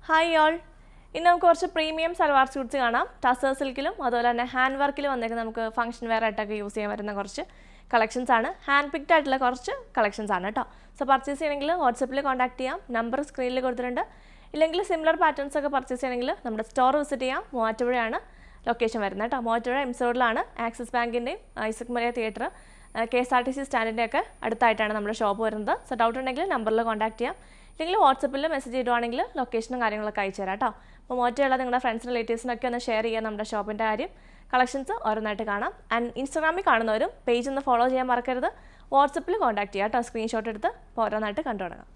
Hi all. ഇന്ന് നമുക്ക് കുറച്ച് പ്രീമിയം സൽവാർ സ്യൂട്ട്സ് കാണാം. ടസർ സിൽക്കിലും അതുപോലെ തന്നെ ഹാൻഡ് വർക്കിലും വന്നേക്കുന്ന നമുക്ക് ഫംഗ്ഷൻ വെയർ ആയിട്ടൊക്കെ യൂസ് ചെയ്യാൻ പറ്റുന്ന കുറച്ച് കളക്ഷൻസ് ആണ്. ഹാൻഡ് പിക്ഡ് ആയിട്ടുള്ള കുറച്ച് കളക്ഷൻസ് ആണ് കേട്ടോ. സോ പർച്ചേസ് ചെയ്യണമെങ്കിൽ വാട്സപ്പിൽ കോൺടാക്ട് ചെയ്യാം. നമ്പർ സ്ക്രീനിൽ കൊടുത്തിട്ടുണ്ട്. ഇല്ലെങ്കിൽ സിമിലർ പാറ്റേൺസ് ഒക്കെ പർച്ചേസ് ചെയ്യണമെങ്കിൽ നമ്മുടെ സ്റ്റോർ വിസിറ്റ് ചെയ്യാം. മൂവാറ്റുപുഴയാണ് ലൊക്കേഷൻ വരുന്നത് കേട്ടോ. മൂവാറ്റുപുഴ എംസോഡിലാണ്. ആക്സിസ് ബാങ്കിൻ്റെയും ഐസക് മരിയ തിയേറ്റർ KSRTC സ്റ്റാൻഡിൻ്റെ ഒക്കെ അടുത്തായിട്ടാണ് നമ്മുടെ ഷോപ്പ് വരുന്നത്. സോ ഡൗട്ട് ഉണ്ടെങ്കിൽ നമ്പറിൽ കോൺടാക്ട് ചെയ്യാം. ഇല്ലെങ്കിൽ വാട്സപ്പിൽ മെസ്സേജ് ചെയ്തുവാണെങ്കിൽ ലൊക്കേഷനും കാര്യങ്ങളൊക്കെ അയച്ചു തരാം കേട്ടോ. അപ്പോൾ മോറ്റമുള്ള നിങ്ങളുടെ ഫ്രണ്ട്സിനും റിലേറ്റീവ്സിനൊക്കെ ഒന്ന് ഷെയർ ചെയ്യാം നമ്മുടെ ഷോപ്പിൻ്റെ കാര്യം. കളക്ഷൻസ് ഓരോന്നായിട്ട് കാണാം. ആൻഡ് ഇൻസ്റ്റാഗ്രാമിൽ കാണുന്നവരും പേജ് ഒന്ന് ഫോളോ ചെയ്യാൻ മറക്കരുത്. വാട്സപ്പിൽ കോൺടാക്ട് ചെയ്യാം കേട്ടോ. സ്ക്രീൻഷോട്ട് എടുത്ത് ഓരോന്നായിട്ട് കണ്ടു തുടങ്ങാം.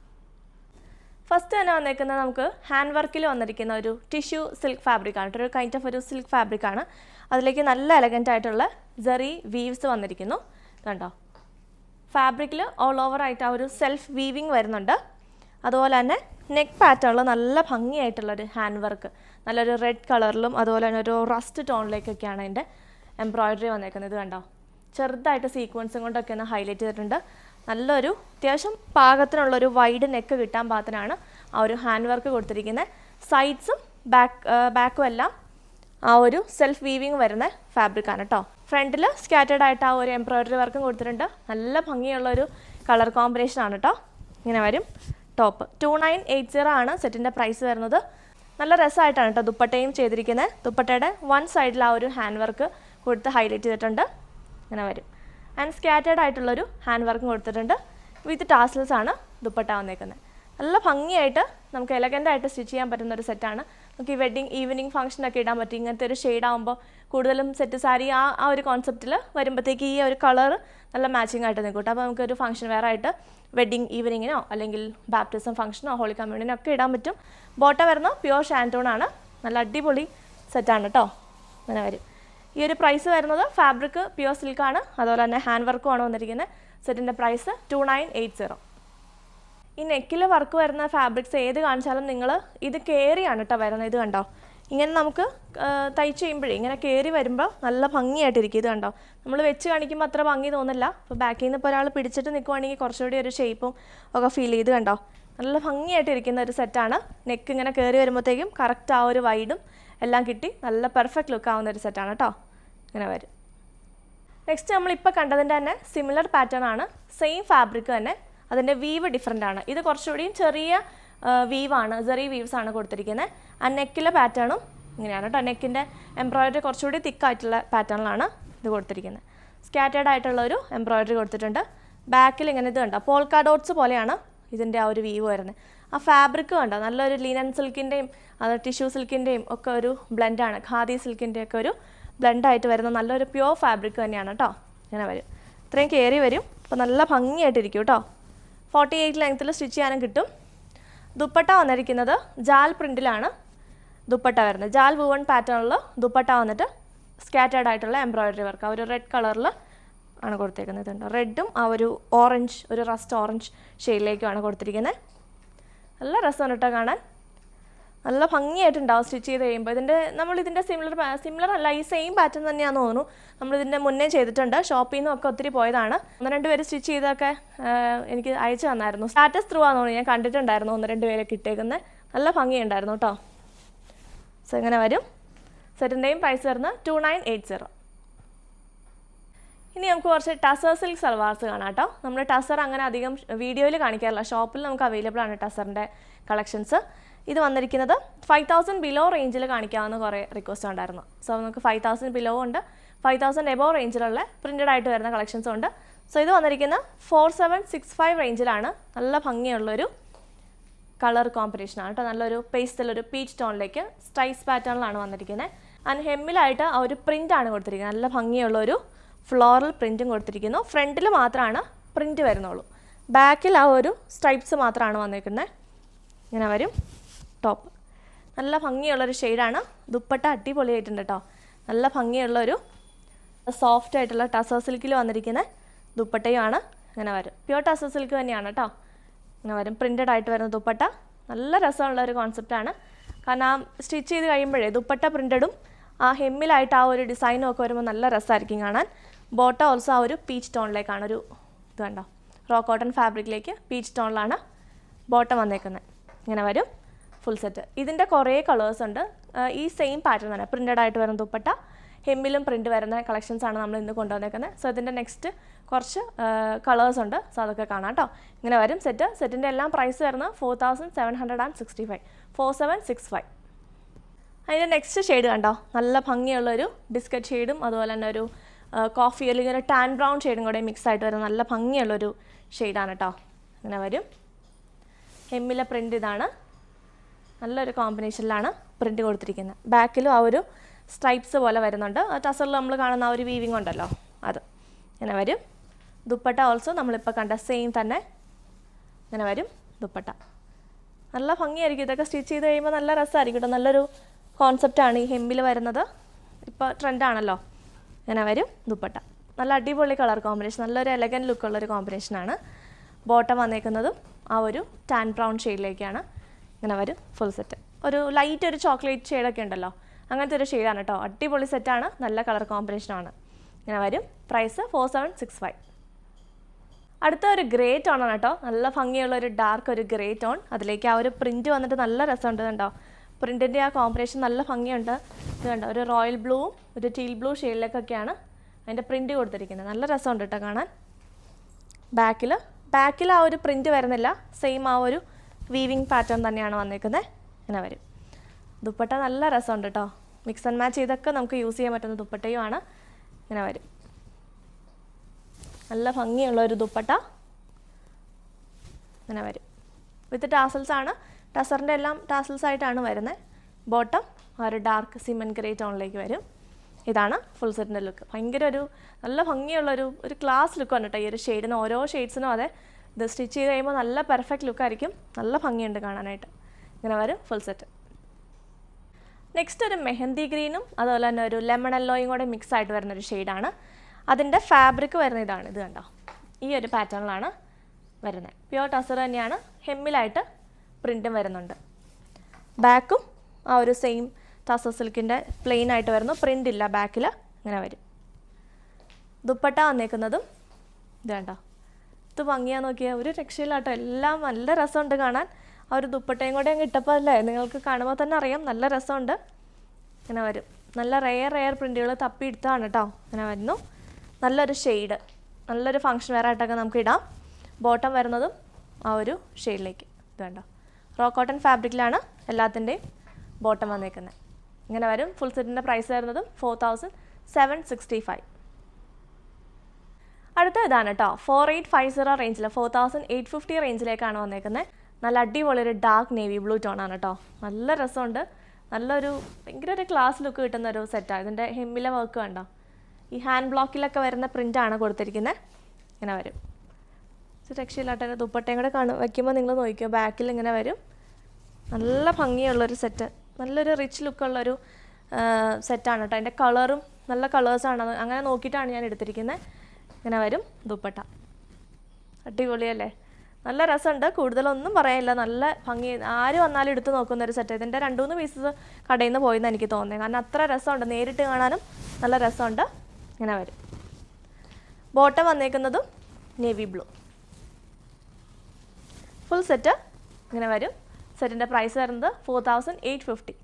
ഫസ്റ്റ് തന്നെ വന്നേക്കുന്നത് നമുക്ക് ഹാൻഡ് വർക്കിൽ വന്നിരിക്കുന്ന ഒരു ടിഷ്യൂ സിൽക്ക് ഫാബ്രിക്കാണ്. ഒരു കൈൻഡ് ഓഫ് ഒരു സിൽക്ക് ഫാബ്രിക്കാണ്. അതിലേക്ക് നല്ല എലഗൻ്റ് ആയിട്ടുള്ള ജെറി വീവ്സ് വന്നിരിക്കുന്നു. കണ്ടോ, ഫാബ്രിക്കിൽ ഓൾ ഓവർ ആയിട്ട് ആ ഒരു സെൽഫ് വീവിങ് വരുന്നുണ്ട്. അതുപോലെ തന്നെ നെക്ക് പാറ്റേണിൽ നല്ല ഭംഗിയായിട്ടുള്ളൊരു ഹാൻഡ് വർക്ക്, നല്ലൊരു റെഡ് കളറിലും അതുപോലെ തന്നെ ഒരു റസ്റ്റ് ടോണിലേക്കൊക്കെയാണ് അതിൻ്റെ എംബ്രോയിഡറി വന്നേക്കുന്നത്. കണ്ടോ, ചെറുതായിട്ട് സീക്വൻസും കൊണ്ടൊക്കെ ഒന്ന് ഹൈലൈറ്റ് ചെയ്തിട്ടുണ്ട്. നല്ലൊരു അത്യാവശ്യം പാകത്തിനുള്ളൊരു വൈഡ് നെക്ക് കിട്ടാൻ പാകത്തിനാണ് ആ ഒരു ഹാൻഡ് വർക്ക് കൊടുത്തിരിക്കുന്നത്. സൈഡ്സും ബാക്കും എല്ലാം ആ ഒരു സെൽഫ് വീവിങ് വരുന്ന ഫാബ്രിക്കാണ് കേട്ടോ. ഫ്രണ്ടിൽ സ്കാറ്റേഡ് ആയിട്ട് ആ ഒരു എംബ്രോയിഡറി വർക്കും കൊടുത്തിട്ടുണ്ട്. നല്ല ഭംഗിയുള്ളൊരു കളർ കോമ്പിനേഷനാണ് കേട്ടോ. ഇങ്ങനെ വരും ടോപ്പ്. 2980 ആണ് സെറ്റിൻ്റെ പ്രൈസ് വരുന്നത്. നല്ല രസമായിട്ടാണ് കേട്ടോ ദുപ്പട്ടയും ചെയ്തിരിക്കുന്നത്. ദുപ്പട്ടയുടെ വൺ സൈഡിൽ ആ ഒരു ഹാൻഡ് വർക്ക് കൊടുത്ത് ഹൈലൈറ്റ് ചെയ്തിട്ടുണ്ട്. ഇങ്ങനെ വരും. ആൻഡ് സ്കാറ്റേഡ് ആയിട്ടുള്ളൊരു ഹാൻഡ് വർക്കും കൊടുത്തിട്ടുണ്ട്. വിത്ത് ടാസൽസ് ആണ് ദുപ്പട്ട വന്നേക്കുന്നത്. നല്ല ഭംഗിയായിട്ട് നമുക്ക് എലഗൻ്റായിട്ട് സ്റ്റിച്ച് ചെയ്യാൻ പറ്റുന്ന ഒരു സെറ്റാണ്. നമുക്ക് ഈ വെഡ്ഡിങ് ഈവനിങ് ഫംഗ്ഷനൊക്കെ ഇടാൻ പറ്റും. ഇങ്ങനത്തെ ഒരു ഷെയ്ഡാകുമ്പോൾ കൂടുതലും സെറ്റ് സാരി ആ ഒരു കോൺസെപ്റ്റിൽ വരുമ്പോഴത്തേക്ക് ഈ ഒരു കളർ നല്ല മാച്ചിങ് ആയിട്ട് നിൽക്കും കേട്ടോ. അപ്പോൾ നമുക്കൊരു ഫംഗ്ഷൻ വെയർ ആയിട്ട് വെഡ്ഡിങ് ഈവനിങ്ങിനോ അല്ലെങ്കിൽ ബാപ്റ്റിസം ഫംഗ്ഷനോ ഹോളി കമ്മ്യൂണിനോ ഒക്കെ ഇടാൻ പറ്റും. ബോട്ട വരുന്ന പ്യുവർ ഷാൻറ്റോൺ ആണ്. നല്ല അടിപൊളി സെറ്റാണ് കേട്ടോ. അങ്ങനെ വരും. ഈ ഒരു പ്രൈസ് വരുന്നത് ഫാബ്രിക് പ്യുവർ സിൽക്കാണ്. അതുപോലെ തന്നെ ഹാൻഡ് വർക്കും ആണ് വന്നിരിക്കുന്നത്. സെറ്റിൻ്റെ പ്രൈസ് 2980. ഈ നെക്കിൽ വർക്ക് വരുന്ന ഫാബ്രിക്സ് ഏത് കാണിച്ചാലും നിങ്ങൾ ഇത് കയറിയാണ് കേട്ടോ വരുന്നത്. ഇത് കണ്ടോ, ഇങ്ങനെ നമുക്ക് തയ്ച്ച് ചെയ്യുമ്പോഴേ ഇങ്ങനെ കയറി വരുമ്പോൾ നല്ല ഭംഗിയായിട്ടിരിക്കും. ഇത് കണ്ടോ, നമ്മൾ വെച്ച് കാണിക്കുമ്പോൾ അത്ര ഭംഗി തോന്നില്ല. അപ്പോൾ ബാക്കിൽ നിന്ന് ഇപ്പോൾ ഒരാൾ പിടിച്ചിട്ട് നിൽക്കുവാണെങ്കിൽ കുറച്ചുകൂടി ഒരു ഷേപ്പും ഒക്കെ ഫീൽ ചെയ്ത് കണ്ടോ, നല്ല ഭംഗിയായിട്ടിരിക്കുന്ന ഒരു സെറ്റാണ്. നെക്ക് ഇങ്ങനെ കയറി വരുമ്പോഴത്തേക്കും കറക്റ്റ് ആ ഒരു വൈഡും എല്ലാം കിട്ടി നല്ല പെർഫെക്റ്റ് ലുക്ക് ആവുന്ന ഒരു സെറ്റാണ് കേട്ടോ. ഇങ്ങനെ വരും. നെക്സ്റ്റ് നമ്മളിപ്പോൾ കണ്ടതിൻ്റെ തന്നെ സിമിലർ പാറ്റേൺ ആണ്. സെയിം ഫാബ്രിക് തന്നെ, അതിൻ്റെ വീവ് ഡിഫറെൻ്റ് ആണ്. ഇത് കുറച്ചുകൂടിയും ചെറിയ വീവാണ്, ജെറി വീവ്സ് ആണ് കൊടുത്തിരിക്കുന്നത്. ആ നെക്കിലെ പാറ്റേണും ഇങ്ങനെയാണ് കേട്ടോ. നെക്കിൻ്റെ എംബ്രോയിഡറി കുറച്ചുകൂടി തിക്കായിട്ടുള്ള പാറ്റേണിലാണ് ഇത് കൊടുത്തിരിക്കുന്നത്. സ്കാറ്റേഡ് ആയിട്ടുള്ള ഒരു എംബ്രോയിഡറി കൊടുത്തിട്ടുണ്ട്. ബാക്കിൽ ഇങ്ങനെ ഇത് കണ്ടോ, പോൾക്ക ഡോട്ട്സ് പോലെയാണ് ഇതിൻ്റെ ആ ഒരു വീവ് വരുന്നത്. ആ ഫാബ്രിക് കണ്ടോ, നല്ലൊരു ലിനൻ സിൽക്കിൻ്റെയും അത് ടിഷ്യൂ സിൽക്കിൻ്റെയും ഒക്കെ ഒരു ബ്ലെൻഡാണ്. ഖാദി സിൽക്കിൻ്റെ ഒക്കെ ഒരു ബ്ലെൻഡായിട്ട് വരുന്ന നല്ലൊരു പ്യുവർ ഫാബ്രിക് തന്നെയാണ് കേട്ടോ. ഇങ്ങനെ വരും. ഇത്രയും കയറി വരും. അപ്പോൾ നല്ല ഭംഗിയായിട്ടിരിക്കും കേട്ടോ. 48 ലെങ്ത്തിൽ സ്റ്റിച്ച് ചെയ്യാനും കിട്ടും. ദുപ്പട്ട വന്നിരിക്കുന്നത് ജാൽ പ്രിൻറ്റിലാണ് ദുപ്പട്ട വരുന്നത്. ജാൽ വൂവൺ പാറ്റേണിൽ ദുപ്പട്ട വന്നിട്ട് സ്കാറ്റേഡ് ആയിട്ടുള്ള എംബ്രോയിഡറി വർക്ക് ആ ഒരു റെഡ് കളറിൽ ആണ് കൊടുത്തേക്കുന്നത്. റെഡും ആ ഒരു ഓറഞ്ച്, ഒരു റസ്റ്റ് ഓറഞ്ച് ഷെയ്ഡിലേക്കുമാണ് കൊടുത്തിരിക്കുന്നത്. നല്ല രസമാണ് കേട്ടോ കാണാൻ. നല്ല ഭംഗിയായിട്ടുണ്ടാവും സ്റ്റിച്ച് ചെയ്ത് കഴിയുമ്പോൾ. നമ്മളിതിൻ്റെ സിമിലർ അല്ല, ഈ സെയിം പാറ്റേൺ തന്നെയാണെന്ന് തോന്നുന്നു. നമ്മളിതിൻ്റെ മുന്നേ ചെയ്തിട്ടുണ്ട്. ഷോപ്പിൽ നിന്നൊക്കെ ഒത്തിരി പോയതാണ്. 1-2 പേര് സ്റ്റിച്ച് ചെയ്തൊക്കെ എനിക്ക് അയച്ചു തന്നായിരുന്നു. സ്റ്റാറ്റസ് ത്രൂ ആണെന്ന് തോന്നുന്നു, ഞാൻ കണ്ടിട്ടുണ്ടായിരുന്നു 1-2 പേരൊക്കെ ഇട്ടേക്കുന്നത്. നല്ല ഭംഗിയുണ്ടായിരുന്നു കേട്ടോ. സോ ഇങ്ങനെ വരും. സെറ്റിൻ്റെയും പ്രൈസ് വരുന്നത് 2980. ഇനി നമുക്ക് കുറച്ച് ടസർ സിൽക്ക് സൽവാർസ് കാണാം കേട്ടോ. നമ്മൾ ടസർ അങ്ങനെ അധികം വീഡിയോയിൽ കാണിക്കാറില്ല. ഷോപ്പിൽ നമുക്ക് അവൈലബിൾ ആണ് ടസറിൻ്റെ കളക്ഷൻസ്. ഇത് വന്നിരിക്കുന്നത് 5000 ബിലോ റേഞ്ചിൽ കാണിക്കാവുന്ന കുറേ റിക്വസ്റ്റ് ഉണ്ടായിരുന്നു. സോ നമുക്ക് 5000 ബിലോ ഉണ്ട്, 5000 എബോ റേഞ്ചിലുള്ള പ്രിൻറ്റഡ് ആയിട്ട് വരുന്ന കളക്ഷൻസും ഉണ്ട്. സോ ഇത് വന്നിരിക്കുന്നത് 4765 റേഞ്ചിലാണ്. നല്ല ഭംഗിയുള്ളൊരു കളർ കോമ്പിനേഷനാണ് കേട്ടോ. നല്ലൊരു പേസ്റ്റലൊരു പീച്ച് ടോണിലേക്ക് സ്ട്രൈസ് പാറ്റേണിലാണ് വന്നിരിക്കുന്നത്. ആൻഡ് ഹെമ്മിലായിട്ട് ആ ഒരു പ്രിൻ്റാണ് കൊടുത്തിരിക്കുന്നത്. നല്ല ഭംഗിയുള്ളൊരു ഫ്ലോറൽ പ്രിൻറ്റും കൊടുത്തിരിക്കുന്നു. ഫ്രണ്ടിൽ മാത്രമാണ് പ്രിൻറ്റ് വരുന്നുള്ളൂ. ബാക്കിൽ ആ ഒരു സ്ട്രൈപ്സ് മാത്രമാണ് വന്നിരിക്കുന്നത്. ഇങ്ങനെ വരും ടോപ്പ്. നല്ല ഭംഗിയുള്ളൊരു ഷെയ്ഡാണ്. ദുപ്പട്ട അടിപൊളിയായിട്ടുണ്ട് കേട്ടോ. നല്ല ഭംഗിയുള്ളൊരു സോഫ്റ്റ് ആയിട്ടുള്ള ടസർ സിൽക്കിൽ വന്നിരിക്കുന്ന ദുപ്പട്ടയുമാണ്. ഇങ്ങനെ വരും. പ്യുവർ ടസർ സിൽക്ക് തന്നെയാണ് കേട്ടോ. ഇങ്ങനെ വരും. പ്രിൻറ്റഡ് ആയിട്ട് വരുന്ന ദുപ്പട്ട നല്ല രസമുള്ള ഒരു കോൺസെപ്റ്റാണ്. കാരണം ആ സ്റ്റിച്ച് ചെയ്ത് കഴിയുമ്പോഴേ ദുപ്പട്ട പ്രിൻറ്റഡും ആ ഹെമ്മിലായിട്ട് ആ ഒരു ഡിസൈനും ഒക്കെ വരുമ്പോൾ നല്ല രസമായിരിക്കും കാണാൻ. ബോട്ട ഓൾസോ ആ ഒരു പീച്ച് ടോണിലേക്കാണ് ഒരു ഇത് കണ്ടോ, റോ കോട്ടൺ ഫാബ്രിക്കിലേക്ക് പീച്ച് ടോണിലാണ് ബോട്ടം വന്നേക്കുന്നത്. ഇങ്ങനെ വരും. Full set. ഇതിൻ്റെ കുറേ കളേഴ്സ് ഉണ്ട്. ഈ സെയിം പാറ്റേൺ തന്നെ പ്രിൻ്റഡ് ആയിട്ട് വരുന്ന ദുപ്പട്ട, ഹെമ്മിലും പ്രിൻ്റ് വരുന്ന കളക്ഷൻസാണ് നമ്മൾ ഇന്ന് കൊണ്ടുവന്നേക്കുന്നത്. സോ ഇതിൻ്റെ നെക്സ്റ്റ് കുറച്ച് കളേഴ്സ് ഉണ്ട്. സോ അതൊക്കെ കാണാം കേട്ടോ. ഇങ്ങനെ വരും സെറ്റ്. സെറ്റിൻ്റെ എല്ലാം പ്രൈസ് വരുന്നത് 4765, 4765. അതിൻ്റെ നെക്സ്റ്റ് ഷെയ്ഡ് കണ്ടോ, നല്ല ഭംഗിയുള്ളൊരു ബിസ്ക്കറ്റ് ഷെയ്ഡും അതുപോലെ തന്നെ ഒരു കോഫി അല്ലെങ്കിൽ ഒരു ടാൻ ബ്രൗൺ ഷെയ്ഡും കൂടെ മിക്സ് ആയിട്ട് വരുന്ന നല്ല ഭംഗിയുള്ളൊരു ഷെയ്ഡാണ് കേട്ടോ. ഇങ്ങനെ വരും. ഹെമ്മിലെ പ്രിൻ്റ് ഇതാണ്. നല്ലൊരു കോമ്പിനേഷനിലാണ് പ്രിൻ്റ് കൊടുത്തിരിക്കുന്നത്. ബാക്കിലും ആ ഒരു സ്ട്രൈപ്സ് പോലെ വരുന്നുണ്ട്. ടസറിൽ നമ്മൾ കാണുന്ന ആ ഒരു വീവിങ് ഉണ്ടല്ലോ അത്. ഇങ്ങനെ വരും. ദുപ്പട്ട ഓൾസോ നമ്മളിപ്പോൾ കണ്ട സെയിം തന്നെ ഇങ്ങനെ വരും ദുപ്പട്ട. നല്ല ഭംഗിയായിരിക്കും. ഇതൊക്കെ സ്റ്റിച്ച് ചെയ്ത് കഴിയുമ്പോൾ നല്ല രസമായിരിക്കും കേട്ടോ. നല്ലൊരു കോൺസെപ്റ്റാണ് ഈ ഹെമ്മിൽ വരുന്നത്. ഇപ്പോൾ ട്രെൻഡാണല്ലോ. ഇങ്ങനെ വരും ദുപ്പട്ട. നല്ല അടിപൊളി കളർ കോമ്പിനേഷൻ, നല്ലൊരു എലഗൻറ്റ് ലുക്കുള്ളൊരു കോമ്പിനേഷനാണ്. ബോട്ടം വന്നേക്കുന്നതും ആ ഒരു ടാൻ ബ്രൗൺ ഷെയ്ഡിലേക്കാണ്. ഇങ്ങനെ വരും ഫുൾ സെറ്റ്. ഒരു ലൈറ്റ് ഒരു ചോക്ലേറ്റ് ഷെയ്ഡൊക്കെ ഉണ്ടല്ലോ, അങ്ങനത്തെ ഒരു ഷെയ്ഡാണ് കേട്ടോ. അടിപൊളി സെറ്റാണ്, നല്ല കളർ കോമ്പിനേഷനാണ്. ഇങ്ങനെ വരും. പ്രൈസ് 4765. അടുത്ത ഒരു ഗ്രേ ടോണാണ് കേട്ടോ. നല്ല ഭംഗിയുള്ള ഒരു ഡാർക്ക് ഒരു ഗ്രേ ടോൺ. അതിലേക്ക് ആ ഒരു പ്രിൻറ്റ് വന്നിട്ട് നല്ല രസമുണ്ട് കണ്ടോ. പ്രിൻറ്റിൻ്റെ ആ കോമ്പിനേഷൻ നല്ല ഭംഗിയുണ്ട്. ഇത് കണ്ടോ, ഒരു റോയൽ ബ്ലൂവും ഒരു ടീൽ ബ്ലൂ ഷെയ്ഡിലേക്കൊക്കെയാണ് അതിൻ്റെ പ്രിൻറ്റ് കൊടുത്തിരിക്കുന്നത്. നല്ല രസമുണ്ട് കേട്ടോ കാണാൻ. ബാക്കിൽ ആ ഒരു പ്രിൻറ്റ് വരുന്നില്ല, സെയിം ആ ഒരു വീവിങ് പാറ്റേൺ തന്നെയാണ് വന്നിരിക്കുന്നത്. ഇങ്ങനെ വരും. ദുപ്പട്ട നല്ല രസമുണ്ട് കേട്ടോ. മിക്സ് ആൻഡ് മാച്ച് ചെയ്തൊക്കെ നമുക്ക് യൂസ് ചെയ്യാൻ പറ്റുന്ന ദുപ്പട്ടയുമാണ്. ഇങ്ങനെ വരും. നല്ല ഭംഗിയുള്ള ഒരു ദുപ്പട്ട. ഇങ്ങനെ വരും. വിത്ത് ടാസൽസ് ആണ്. ടസറിൻ്റെ എല്ലാം ടാസൽസ് ആയിട്ടാണ് വരുന്നത്. ബോട്ടം ആ ഒരു ഡാർക്ക് സിമൻ ഗ്രേ ടോണിലേക്ക് വരും. ഇതാണ് ഫുൾ സെറ്റിൻ്റെ ലുക്ക്. ഭയങ്കര ഒരു നല്ല ഭംഗിയുള്ളൊരു ക്ലാസ് ലുക്കാണ് കേട്ടോ ഈ ഒരു ഷെയ്ഡിന്. ഓരോ ഷെയ്ഡ്സിനും അതെ. ഇത് സ്റ്റിച്ച് ചെയ്ത് കഴിയുമ്പോൾ നല്ല പെർഫെക്റ്റ് ലുക്കായിരിക്കും. നല്ല ഭംഗിയുണ്ട് കാണാനായിട്ട്. ഇങ്ങനെ വരും ഫുൾ സെറ്റ്. നെക്സ്റ്റ് ഒരു മെഹന്തി ഗ്രീനും അതുപോലെ തന്നെ ഒരു ലെമൺ യെല്ലോയും കൂടെ മിക്സ് ആയിട്ട് വരുന്നൊരു ഷെയ്ഡാണ്. അതിൻ്റെ ഫാബ്രിക് വരുന്ന ഇതാണ്. ഇത് കണ്ടോ, ഈ ഒരു പാറ്റേണിലാണ് വരുന്നത്. പ്യുവർ ടസർ തന്നെയാണ്. ഹെമ്മിലായിട്ട് പ്രിൻറ്റും വരുന്നുണ്ട്. ബാക്കും ആ ഒരു സെയിം ടസർ സിൽക്കിൻ്റെ പ്ലെയിൻ ആയിട്ട് വരുന്നു. പ്രിൻ്റ് ഇല്ല ബാക്കിൽ. ഇങ്ങനെ വരും. ദുപ്പട്ട വന്നേക്കുന്നതും ഇത് കണ്ടോ. ഇത് ഭംഗിയാ നോക്കിയാൽ ഒരു രക്ഷയില്ലാട്ടോ. എല്ലാം നല്ല രസമുണ്ട് കാണാൻ. ആ ഒരു ദുപ്പട്ടയും കൂടെ അങ്ങ് ഇട്ടപ്പോൾ അല്ലേ നിങ്ങൾക്ക് കാണുമ്പോൾ തന്നെ അറിയാം നല്ല രസമുണ്ട്. ഇങ്ങനെ വരും. നല്ല റെയർ പ്രിൻറ്റുകൾ തപ്പി എടുത്താണ് കേട്ടോ. ഇങ്ങനെ വരുന്നു. നല്ലൊരു ഷെയ്ഡ്, നല്ലൊരു ഫങ്ഷൻ വെയർ ആയിട്ടൊക്കെ നമുക്ക് ഇടാം. ബോട്ടം വരുന്നതും ആ ഒരു ഷെയ്ഡിലേക്ക്. ഇത് കണ്ടോ, റോ കോട്ടൺ ഫാബ്രിക്കിലാണ് എല്ലാത്തിൻ്റെയും ബോട്ടം വന്നേക്കുന്നത്. ഇങ്ങനെ വരും. ഫുൾ സെറ്റിൻ്റെ പ്രൈസ് വരുന്നതും 4765. അടുത്ത ഇതാണ് കേട്ടോ. 4850 റേഞ്ചിൽ 4850 റേഞ്ചിലേക്കാണ് വന്നേക്കുന്നത്. നല്ല അടിപൊളി ഒരു ഡാർക്ക് നേവി ബ്ലൂ ടോണാണ് കേട്ടോ. നല്ല രസമുണ്ട്. നല്ലൊരു ഭയങ്കര ഒരു ക്ലാസ് ലുക്ക് കിട്ടുന്ന ഒരു സെറ്റാണ്. ഇതിൻ്റെ ഹെമ്മിലെ വർക്ക് കണ്ടോ. ഈ ഹാൻഡ് ബ്ലോക്കിലൊക്കെ വരുന്ന പ്രിൻ്റാണ് കൊടുത്തിരിക്കുന്നത്. ഇങ്ങനെ വരും. രക്ഷയില്ലാട്ടെ. ദുപ്പട്ടയും കൂടെ വയ്ക്കുമ്പോൾ നിങ്ങൾ നോക്കിയോ, ബാക്കിൽ ഇങ്ങനെ വരും. നല്ല ഭംഗിയുള്ളൊരു സെറ്റ്, നല്ലൊരു റിച്ച് ലുക്കുള്ളൊരു സെറ്റാണ് കേട്ടോ. അതിൻ്റെ കളറും നല്ല കളേഴ്സാണ്. അങ്ങനെ നോക്കിയിട്ടാണ് ഞാൻ എടുത്തിരിക്കുന്നത്. ഇങ്ങനെ വരും ദുപ്പട്ട. അടിപൊളിയല്ലേ, നല്ല രസമുണ്ട്. കൂടുതലൊന്നും പറയാനില്ല. നല്ല ഭംഗി, ആര് വന്നാലും എടുത്ത് നോക്കുന്നൊരു സെറ്റ്. ഇതിൻ്റെ 2-3 പീസസ് കടയിൽ നിന്ന് പോയെന്ന് എനിക്ക് തോന്നുന്നത്. കാരണം അത്ര രസമുണ്ട്, നേരിട്ട് കാണാനും നല്ല രസമുണ്ട്. ഇങ്ങനെ വരും. ബോട്ടം വന്നേക്കുന്നതും നേവി ബ്ലൂ. ഫുൾ സെറ്റ് ഇങ്ങനെ വരും. സെറ്റിൻ്റെ പ്രൈസ് വരുന്നത് 4850.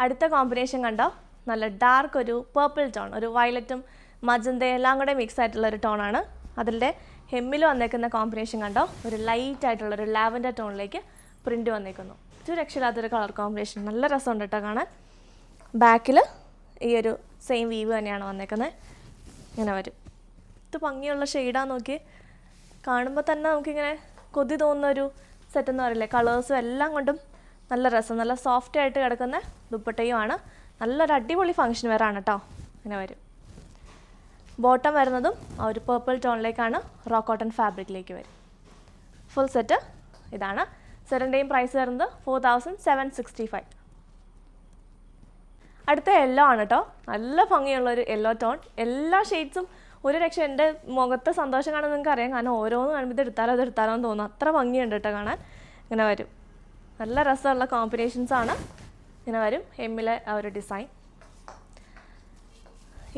അടുത്ത കോമ്പിനേഷൻ കണ്ടോ, നല്ല ഡാർക്ക് ഒരു പേർപ്പിൾ ടോൺ, ഒരു വയലറ്റും മജന്ത എല്ലാം കൂടെ മിക്സ് ആയിട്ടുള്ളൊരു ടോണാണ്. അതിൻ്റെ ഹെമ്മിൽ വന്നേക്കുന്ന കോമ്പിനേഷൻ കണ്ടോ, ഒരു ലൈറ്റ് ആയിട്ടുള്ളൊരു ലാവൻഡർ ടോണിലേക്ക് പ്രിൻറ്റ് വന്നേക്കുന്നു. ഇത് രക്ഷയില്ലാത്തൊരു കളർ കോമ്പിനേഷൻ. നല്ല രസമുണ്ട് കേട്ടോ കാണാൻ. ബാക്കിൽ ഈ ഒരു സെയിം വീവ് തന്നെയാണ് വന്നേക്കുന്നത്. ഇങ്ങനെ വരും. ഇത് ഭംഗിയുള്ള ഷെയ്ഡാന്ന് നോക്കി, കാണുമ്പോൾ തന്നെ നമുക്കിങ്ങനെ കൊതി തോന്നുന്നൊരു സെറ്റ് എന്ന് പറയില്ലേ. കളേഴ്സും എല്ലാം കൊണ്ടും നല്ല രസം, നല്ല സോഫ്റ്റ് ആയിട്ട് കിടക്കുന്ന ദുപ്പട്ടയുമാണ്. നല്ലൊരു അടിപൊളി ഫങ്ഷൻ വെയർ ആണ് കേട്ടോ. ഇങ്ങനെ വരും. ബോട്ടം വരുന്നതും ആ ഒരു പേർപ്പിൾ ടോണിലേക്കാണ്. റോ കോട്ടൺ ഫാബ്രിക്കിലേക്ക് വരും. ഫുൾ സെറ്റ് ഇതാണ്. സെറ്റിൻ്റെയും പ്രൈസ് വരുന്നത് 4765. അടുത്ത യെല്ലോ ആണ് കേട്ടോ. നല്ല ഭംഗിയുള്ളൊരു യെല്ലോ ടോൺ. എല്ലാ ഷെയ്ഡ്സും ഒരു രക്ഷ. എൻ്റെ മുഖത്തെ സന്തോഷം കാണാൻ നിങ്ങൾക്ക് അറിയാം. കാരണം ഓരോന്ന് കാണുമ്പോൾ ഇത് എടുത്താലോ എന്ന് തോന്നും. അത്ര ഭംഗിയുണ്ട് കേട്ടോ കാണാൻ. ഇങ്ങനെ വരും. നല്ല രസമുള്ള കോമ്പിനേഷൻസാണ്. ഇങ്ങനെ വരും. ഹെമ്മിലെ ആ ഒരു ഡിസൈൻ.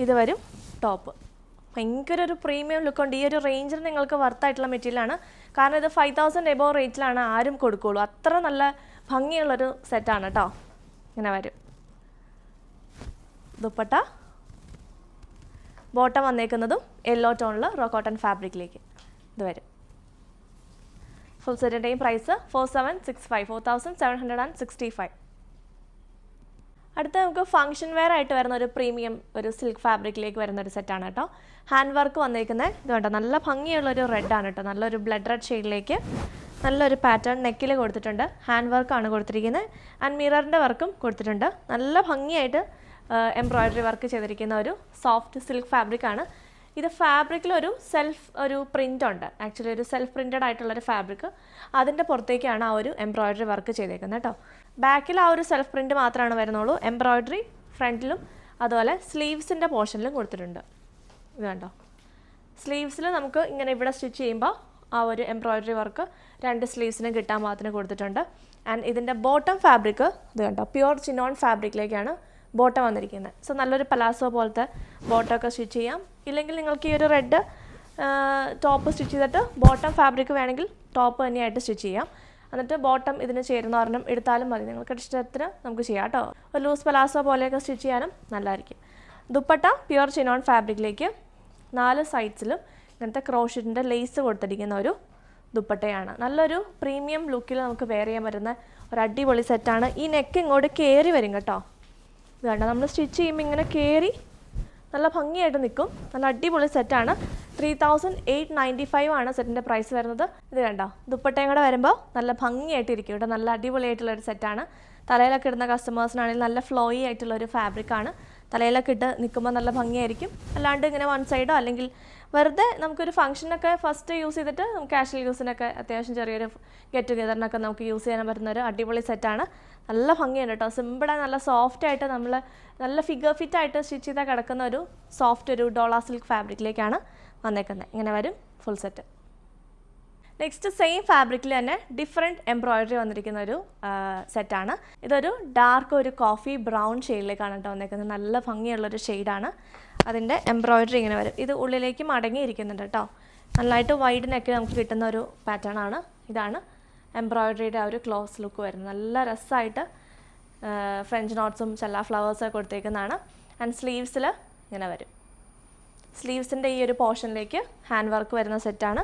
ഇത് വരും ടോപ്പ്. ഭയങ്കര ഒരു പ്രീമിയം ലുക്കുണ്ട്. ഈ ഒരു റേഞ്ചിൽ നിങ്ങൾക്ക് വർത്തായിട്ടുള്ള മെറ്റീരിയലാണ്. കാരണം ഇത് 5000 എബോവ് റേറ്റിലാണ് ആരും കൊടുക്കുകയുള്ളൂ. അത്ര നല്ല ഭംഗിയുള്ളൊരു സെറ്റാണ് കേട്ടോ. ഇങ്ങനെ വരും. ദുപ്പട്ട ബോട്ടം വന്നേക്കുന്നതും യെല്ലോ ടോണിൽ റോ കോട്ടൺ ഫാബ്രിക്കിലേക്ക് ഇത് വരും. ഫുൾ സെറ്റിൻ്റെയും പ്രൈസ് 4765, 4765. അടുത്ത നമുക്ക് ഫംഗ്ഷൻ വെയർ ആയിട്ട് വരുന്ന ഒരു പ്രീമിയം ഒരു സിൽക്ക് ഫാബ്രിക്കിലേക്ക് വരുന്ന ഒരു സെറ്റാണ് കേട്ടോ. ഹാൻഡ് വർക്ക് വന്നേക്കുന്നത് ഇത് കണ്ടോ, നല്ല ഭംഗിയുള്ളൊരു റെഡാണ് കേട്ടോ. നല്ലൊരു ബ്ലഡ് റെഡ് ഷെയ്ഡിലേക്ക് നല്ലൊരു പാറ്റേൺ നെക്കിൽ കൊടുത്തിട്ടുണ്ട്. ഹാൻഡ് വർക്കാണ് കൊടുത്തിരിക്കുന്നത്. ആൻഡ് മിററിൻ്റെ വർക്കും കൊടുത്തിട്ടുണ്ട്. നല്ല ഭംഗിയായിട്ട് എംബ്രോയ്ഡറി വർക്ക് ചെയ്തിരിക്കുന്ന ഒരു സോഫ്റ്റ് സിൽക്ക് ഫാബ്രിക്കാണ് ഇത്. ഫാബ്രിക്കിലൊരു ഒരു പ്രിൻ്റ് ഉണ്ട്. ആക്ച്വലി ഒരു സെൽഫ് പ്രിൻറ്റഡ് ആയിട്ടുള്ളൊരു ഫാബ്രിക്. അതിൻ്റെ പുറത്തേക്കാണ് ആ ഒരു എംബ്രോയ്ഡറി വർക്ക് ചെയ്തേക്കുന്നത് കേട്ടോ. ബാക്കിൽ ആ ഒരു സെൽഫ് പ്രിൻറ്റ് മാത്രമാണ് വരുന്നുള്ളൂ. എംബ്രോയ്ഡറി ഫ്രണ്ടിലും അതുപോലെ സ്ലീവ്സിൻ്റെ പോർഷനിലും കൊടുത്തിട്ടുണ്ട്. ഇത് കണ്ടോ, സ്ലീവ്സിൽ നമുക്ക് ഇങ്ങനെ ഇവിടെ സ്റ്റിച്ച് ചെയ്യുമ്പോൾ ആ ഒരു എംബ്രോയ്ഡറി വർക്ക് 2 സ്ലീവ്സിനും കിട്ടാൻ പാകത്തിന് കൊടുത്തിട്ടുണ്ട്. ആൻഡ് ഇതിൻ്റെ ബോട്ടം ഫാബ്രിക് ഇത് കണ്ടോ, പ്യുവർ ചിനോൺ ഫാബ്രിക്കിലേക്കാണ് ബോട്ടം വന്നിരിക്കുന്നത്. സോ നല്ലൊരു പലാസോ പോലത്തെ ബോട്ടമൊക്കെ സ്റ്റിച്ച് ചെയ്യാം. ഇല്ലെങ്കിൽ നിങ്ങൾക്ക് ഈ ഒരു റെഡ് ടോപ്പ് സ്റ്റിച്ച് ചെയ്തിട്ട് ബോട്ടം ഫാബ്രിക് വേണമെങ്കിൽ ടോപ്പ് തന്നെയായിട്ട് സ്റ്റിച്ച് ചെയ്യാം. എന്നിട്ട് ബോട്ടം ഇതിന് ചേരുന്ന ഒരെണ്ണം എടുത്താലും മതി. നിങ്ങൾക്ക് ഇഷ്ടത്തിന് നമുക്ക് ചെയ്യാം കേട്ടോ. ഒരു ലൂസ് പലാസോ പോലെയൊക്കെ സ്റ്റിച്ച് ചെയ്യാനും നല്ലതായിരിക്കും. ദുപ്പട്ട പ്യുവർ ചിനോൺ ഫാബ്രിക്കിലേക്ക് 4 സൈഡ്സിലും ഇങ്ങനത്തെ ക്രോഷറ്റിൻ്റെ ലേസ് കൊടുത്തിരിക്കുന്ന ഒരു ദുപ്പട്ടയാണ്. നല്ലൊരു പ്രീമിയം ലുക്കിൽ നമുക്ക് വെയർ ചെയ്യാൻ പറ്റുന്ന ഒരു അടിപൊളി സെറ്റാണ്. ഈ നെക്ക് ഇങ്ങോട്ട് കയറി വരും കേട്ടോ. ഇത് കണ്ടോ, നമ്മൾ സ്റ്റിച്ച് ചെയ്യുമ്പോൾ ഇങ്ങനെ കയറി നല്ല ഭംഗിയായിട്ട് നിൽക്കും. നല്ല അടിപൊളി സെറ്റാണ്. 3895 ആണ് സെറ്റിൻ്റെ പ്രൈസ് വരുന്നത്. ഇത് കണ്ടോ, ദുപ്പട്ടയും കൂടെ വരുമ്പോൾ നല്ല ഭംഗിയായിട്ടിരിക്കും കേട്ടോ. നല്ല അടിപൊളിയായിട്ടുള്ളൊരു സെറ്റാണ്. തലയിലൊക്കെ ഇടുന്ന കസ്റ്റമേഴ്സിനാണെങ്കിൽ നല്ല ഫ്ലോയി ആയിട്ടുള്ളൊരു ഫാബ്രിക്കാണ്. തലയിലൊക്കെ ഇട്ട് നിൽക്കുമ്പോൾ നല്ല ഭംഗിയായിരിക്കും. അല്ലാണ്ട് ഇങ്ങനെ വൺ സൈഡോ അല്ലെങ്കിൽ വെറുതെ നമുക്കൊരു ഫംഗ്ഷനൊക്കെ ഫസ്റ്റ് യൂസ് ചെയ്തിട്ട് കാഷ്വൽ യൂസിനൊക്കെ അത്യാവശ്യം ചെറിയൊരു ഗെറ്റ് ടുഗെദറിനൊക്കെ നമുക്ക് യൂസ് ചെയ്യാൻ പറ്റുന്ന ഒരു അടിപൊളി സെറ്റാണ്. നല്ല ഭംഗിയുണ്ട് കേട്ടോ. സിമ്പിളായി നല്ല സോഫ്റ്റ് ആയിട്ട് നമ്മൾ നല്ല ഫിഗർ ഫിറ്റ് ആയിട്ട് സ്റ്റിച്ച് ചെയ്താൽ കിടക്കുന്ന ഒരു സോഫ്റ്റ് ഒരു ഡോള സിൽക്ക് ഫാബ്രിക്കിലേക്കാണ് വന്നേക്കുന്നത്. ഇങ്ങനെ വരും ഫുൾ സെറ്റ്. നെക്സ്റ്റ് സെയിം ഫാബ്രിക്കിൽ തന്നെ ഡിഫറെൻറ്റ് എംബ്രോയ്ഡറി വന്നിരിക്കുന്ന ഒരു സെറ്റാണ്. ഇതൊരു ഡാർക്ക് ഒരു കോഫി ബ്രൗൺ ഷെയ്ഡിലേക്കാണ് കേട്ടോ വന്നേക്കുന്നത്. നല്ല ഭംഗിയുള്ളൊരു ഷെയ്ഡാണ്. അതിൻ്റെ എംബ്രോയ്ഡറി ഇങ്ങനെ വരും. ഇത് ഉള്ളിലേക്ക് മടങ്ങിയിരിക്കുന്നുണ്ട് കേട്ടോ. നല്ലതായിട്ട് വൈഡ് നെക്ക് നമുക്ക് കിട്ടുന്ന ഒരു പാറ്റേൺ ആണ്. ഇതാണ് എംബ്രോയ്ഡറിയുടെ ആ ഒരു ക്ലോസ് ലുക്ക് വരുന്നത്. നല്ല രസമായിട്ട് ഫ്രഞ്ച് നോട്ട്സും ചെല്ല ഫ്ലവേഴ്സൊക്കെ കൊടുത്തേക്കുന്നതാണ്. ആൻഡ് സ്ലീവ്സിൽ ഇങ്ങനെ വരും. സ്ലീവ്സിൻ്റെ ഈ ഒരു പോർഷനിലേക്ക് ഹാൻഡ് വർക്ക് വരുന്ന സെറ്റാണ്.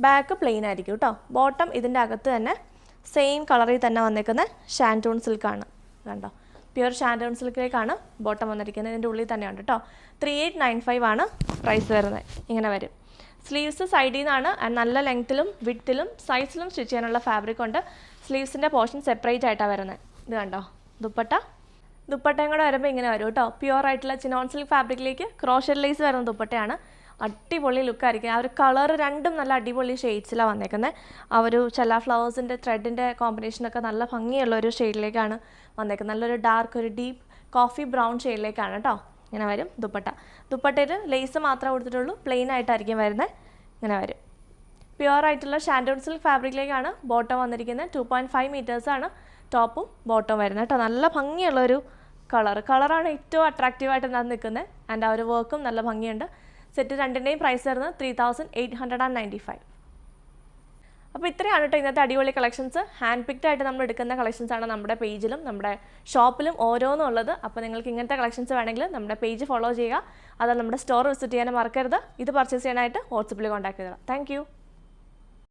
ബാക്ക് പ്ലെയിൻ ആയിരിക്കും കേട്ടോ. ബോട്ടം ഇതിൻ്റെ അകത്ത് തന്നെ സെയിം കളറിൽ തന്നെ വന്നേക്കുന്ന ഷാൻറ്റൂൺ സിൽക്കാണ്. കണ്ടോ, പ്യുവർ ഷാൻറ്റൂൺ സിൽക്കിലേക്കാണ് ബോട്ടം വന്നിരിക്കുന്നത്. ഇതിൻ്റെ ഉള്ളിൽ തന്നെയുണ്ട് കേട്ടോ. 3895 ആണ് പ്രൈസ് വരുന്നത്. ഇങ്ങനെ വരും. സ്ലീവ്സ് സൈഡിൽ നിന്നാണ്. നല്ല ലെങ്ത്തിലും വിഡ്ത്തിലും സൈസിലും സ്റ്റിച്ച് ചെയ്യാനുള്ള ഫാബ്രിക് ഉണ്ട്. സ്ലീവ്സിൻ്റെ പോർഷൻ സെപ്പറേറ്റ് ആയിട്ടാണ് വരുന്നത്. ഇത് കണ്ടോ, ദുപ്പട്ടയും കൂടെ വരുമ്പോൾ ഇങ്ങനെ വരും കേട്ടോ. പ്യുവർ ആയിട്ടുള്ള ചിനോൺ സിൽക്ക് ഫാബ്രിക്കിലേക്ക് ക്രോഷർ ലേസ് വരുന്ന ദുപ്പട്ടയാണ്. അടിപൊളി ലുക്കായിരിക്കും. ആ ഒരു കളർ രണ്ടും നല്ല അടിപൊളി ഷെയ്ഡ്സിലാണ് വന്നേക്കുന്നത്. ആ ഒരു ചെല്ല ഫ്ലവേഴ്സിൻ്റെ ത്രെഡിൻ്റെ കോമ്പിനേഷനൊക്കെ നല്ല ഭംഗിയുള്ള ഒരു ഷെയ്ഡിലേക്കാണ് വന്നേക്കുന്നത്. നല്ലൊരു ഡാർക്ക് ഒരു ഡീപ്പ് കോഫി ബ്രൗൺ ഷെയ്ഡിലേക്കാണ് കേട്ടോ. ഇങ്ങനെ വരും ദുപ്പട്ടയിൽ ലേസ് മാത്രമേ കൊടുത്തിട്ടുള്ളൂ. പ്ലെയിൻ ആയിട്ടായിരിക്കും വരുന്നത്. ഇങ്ങനെ വരും. പ്യുവർ ആയിട്ടുള്ള ഷാൻറ്റൂൺ സിൽക്ക് ഫാബ്രിക്കിലേക്കാണ് ബോട്ടം വന്നിരിക്കുന്നത്. 2.5 മീറ്റേഴ്സാണ് ടോപ്പും ബോട്ടം വരുന്നത് കേട്ടോ. നല്ല ഭംഗിയുള്ളൊരു കളറാണ് ഏറ്റവും അട്രാക്റ്റീവായിട്ട് നിൽക്കുന്നത്. ആൻഡ് ആ ഒരു വർക്കും നല്ല ഭംഗിയുണ്ട്. സെറ്റ് രണ്ടിൻ്റെയും പ്രൈസ് വരുന്നത് 3895. അപ്പോൾ ഇത്രയാണ് കേട്ടോ ഇന്നത്തെ അടിപൊളി കളക്ഷൻസ്. ഹാൻഡ് പിക്ഡ് ആയിട്ട് നമ്മൾ എടുക്കുന്ന കളക്ഷൻസാണ് നമ്മുടെ പേജിലും നമ്മുടെ ഷോപ്പിലും ഓരോന്നും ഉള്ളത്. അപ്പോൾ നിങ്ങൾക്ക് ഇങ്ങനത്തെ കളക്ഷൻസ് വേണമെങ്കിൽ നമ്മുടെ പേജ് ഫോളോ ചെയ്യുക. അത് നമ്മുടെ സ്റ്റോർ വിസിറ്റ് ചെയ്യാൻ മറക്കരുത്. ഇത് പർച്ചേസ് ചെയ്യാനായിട്ട് വാട്സപ്പിൽ കോൺടാക്ട് ചെയ്യുക. താങ്ക്